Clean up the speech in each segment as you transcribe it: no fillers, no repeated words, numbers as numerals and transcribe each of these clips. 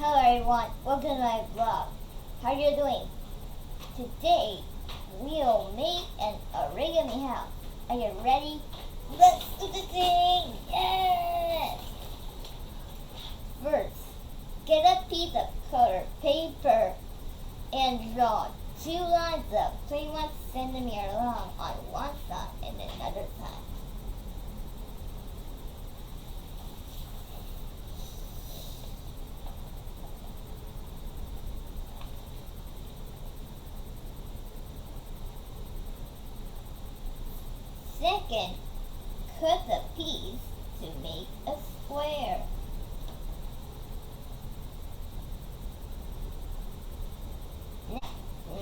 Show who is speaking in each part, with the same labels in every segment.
Speaker 1: Hello everyone, welcome to my vlog. How are you doing? Today, we'll make an origami house. Are you ready? Let's do the thing! Yes! First, get a piece of colored paper and draw 2 lines of 21 centimeter long on one side and another side. Second, cut the piece to make a square.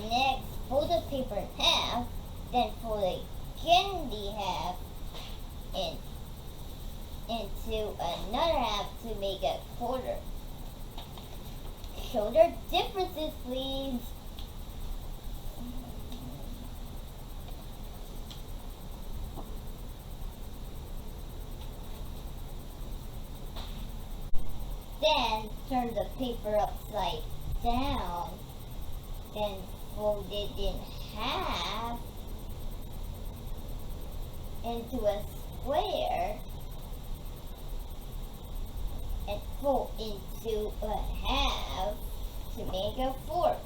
Speaker 1: Next, fold the paper in half, then fold it again in half and into another half to make a quarter. Shoulder differences, please. Then turn the paper upside down, then fold it in half into a square and fold into a half to make a fourth.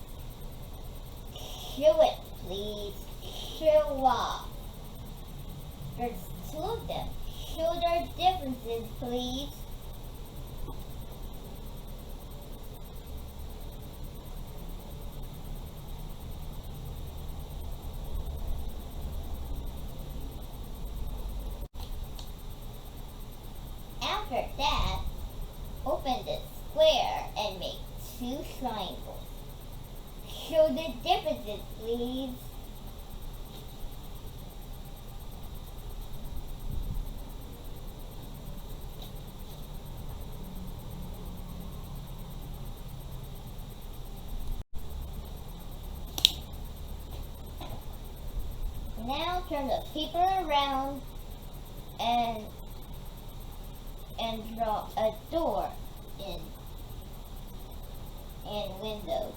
Speaker 1: Show it, please. Show off. There's 2 of them. Show their differences, please. After that, open the square and make 2 triangles. Show the differences, please. Now turn the paper around and draw a door and windows.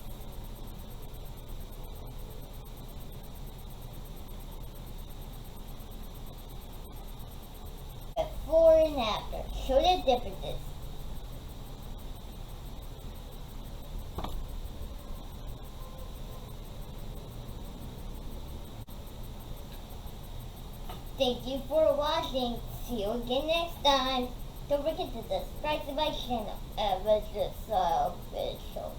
Speaker 1: Before and after. Show the differences. Thank you for watching. See you again next time. Don't forget to subscribe to my channel, Everest Official.